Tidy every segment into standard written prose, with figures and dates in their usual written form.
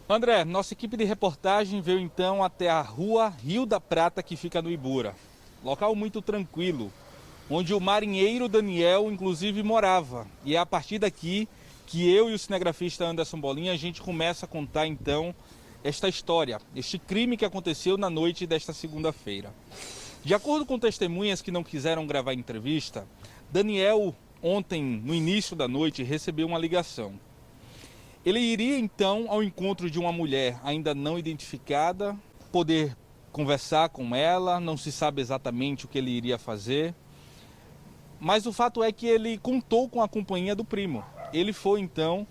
André, nossa equipe de reportagem veio então até a rua Rio da Prata, que fica no Ibura. Local muito tranquilo, onde o marinheiro Daniel inclusive morava. E é a partir daqui que eu e o cinegrafista Anderson Bolinha a gente começa a contar então esta história, este crime que aconteceu na noite desta segunda-feira. De acordo com testemunhas que não quiseram gravar a entrevista, Daniel ontem, no início da noite, recebeu uma ligação. Ele iria então ao encontro de uma mulher ainda não identificada, poder conversar com ela, não se sabe exatamente o que ele iria fazer, mas o fato é que ele contou com a companhia do primo. Ele foi então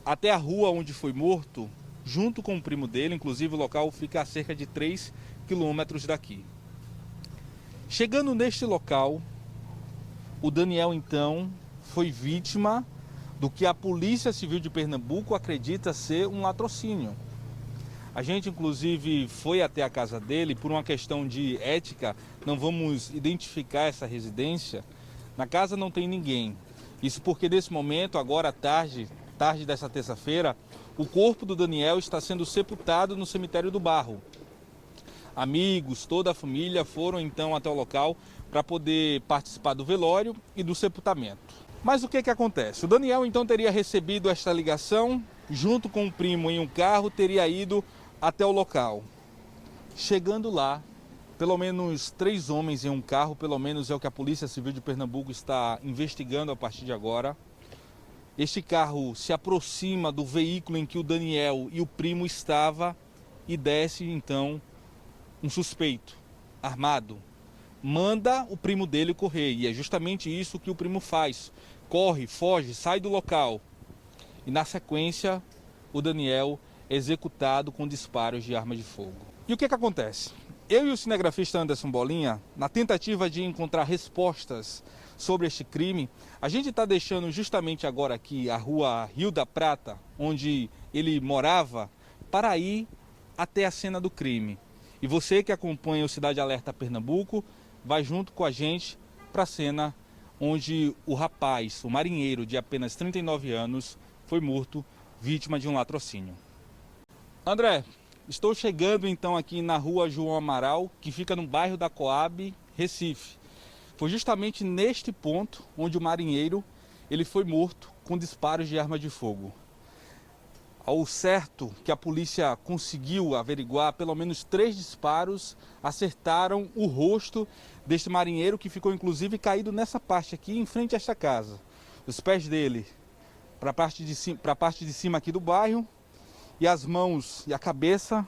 até a rua onde foi morto, junto com o primo dele, inclusive o local fica a cerca de 3 quilômetros daqui. Chegando neste local, o Daniel então foi vítima do que a Polícia Civil de Pernambuco acredita ser um latrocínio. A gente, inclusive, foi até a casa dele por uma questão de ética, não vamos identificar essa residência. Na casa não tem ninguém. Isso porque, nesse momento, agora à tarde dessa terça-feira, o corpo do Daniel está sendo sepultado no cemitério do Barro. Amigos, toda a família foram então até o local para poder participar do velório e do sepultamento. Mas o que acontece? O Daniel então teria recebido esta ligação, junto com o primo em um carro, teria ido até o local. Chegando lá, pelo menos 3 homens em um carro, pelo menos é o que a Polícia Civil de Pernambuco está investigando a partir de agora. Este carro se aproxima do veículo em que o Daniel e o primo estavam e desce então um suspeito, armado. Manda o primo dele correr, e é justamente isso que o primo faz. Corre, foge, sai do local. E na sequência, o Daniel é executado com disparos de arma de fogo. E o que acontece? Eu e o cinegrafista Anderson Bolinha, na tentativa de encontrar respostas sobre este crime, a gente está deixando justamente agora aqui a rua Rio da Prata, onde ele morava, para ir até a cena do crime. E você que acompanha o Cidade Alerta Pernambuco, vai junto com a gente para a cena onde o rapaz, o marinheiro de apenas 39 anos, foi morto, vítima de um latrocínio. André, estou chegando então aqui na rua João Amaral, que fica no bairro da Coab, Recife. Foi justamente neste ponto onde o marinheiro ele foi morto com disparos de arma de fogo. Ao certo que a polícia conseguiu averiguar, pelo menos 3 disparos acertaram o rosto deste marinheiro, que ficou inclusive caído nessa parte aqui, em frente a esta casa. Os pés dele para a parte de cima aqui do bairro, e as mãos e a cabeça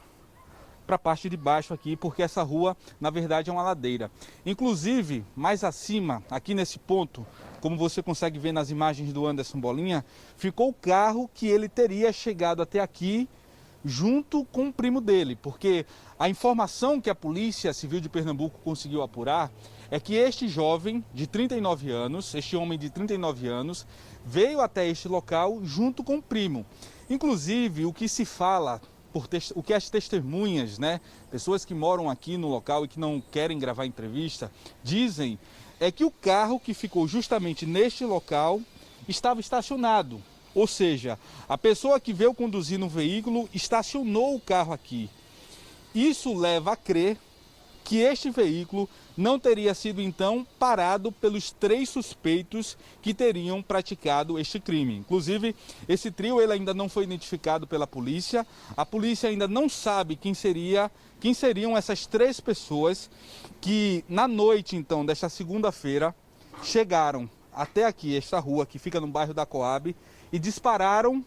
para a parte de baixo aqui, porque essa rua na verdade é uma ladeira. Inclusive, mais acima, aqui nesse ponto, como você consegue ver nas imagens do Anderson Bolinha, ficou o carro que ele teria chegado até aqui junto com o primo dele, porque a informação que a Polícia Civil de Pernambuco conseguiu apurar é que este jovem de 39 anos, este homem de 39 anos, veio até este local junto com o primo. Inclusive, o que se fala, o que as testemunhas, pessoas que moram aqui no local e que não querem gravar entrevista, dizem é que o carro que ficou justamente neste local estava estacionado. Ou seja, a pessoa que veio conduzir no veículo estacionou o carro aqui. Isso leva a crer que este veículo não teria sido então parado pelos 3 suspeitos que teriam praticado este crime. Inclusive, esse trio ele ainda não foi identificado pela polícia. A polícia ainda não sabe quem seriam essas 3 pessoas que na noite então desta segunda-feira chegaram até aqui, esta rua que fica no bairro da Coab, e dispararam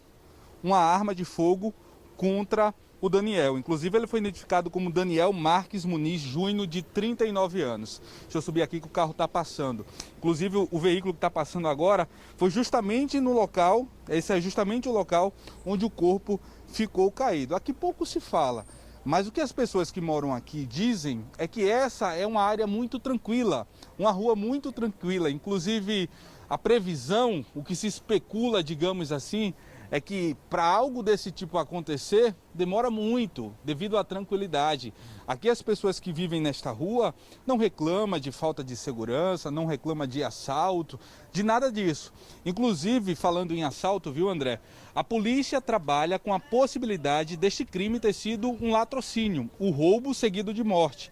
uma arma de fogo contra o Daniel. Inclusive, ele foi identificado como Daniel Marques Muniz Júnior, de 39 anos. Deixa eu subir aqui que o carro está passando. Inclusive, o veículo que está passando agora foi justamente no local, esse é justamente o local onde o corpo ficou caído. Aqui pouco se fala, mas o que as pessoas que moram aqui dizem é que essa é uma área muito tranquila, uma rua muito tranquila. Inclusive, a previsão, o que se especula, digamos assim, é que para algo desse tipo acontecer, demora muito, devido à tranquilidade. Aqui as pessoas que vivem nesta rua não reclamam de falta de segurança, não reclamam de assalto, de nada disso. Inclusive, falando em assalto, viu, André? A polícia trabalha com a possibilidade deste crime ter sido um latrocínio, o roubo seguido de morte.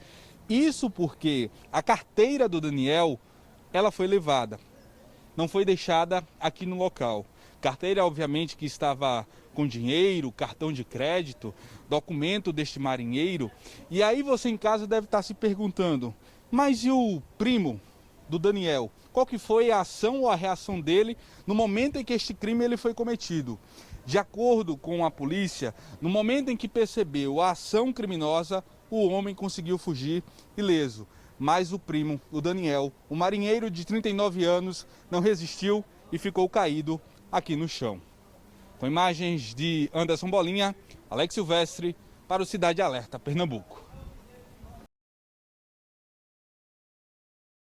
Isso porque a carteira do Daniel, ela foi levada, não foi deixada aqui no local. Carteira, obviamente, que estava com dinheiro, cartão de crédito, documento deste marinheiro. E aí você em casa deve estar se perguntando, mas e o primo do Daniel? Qual que foi a ação ou a reação dele no momento em que este crime ele foi cometido? De acordo com a polícia, no momento em que percebeu a ação criminosa, o homem conseguiu fugir ileso. Mas o primo, o Daniel, o marinheiro de 39 anos, não resistiu e ficou caído aqui no chão. Com imagens de Anderson Bolinha, Alex Silvestre, para o Cidade Alerta, Pernambuco.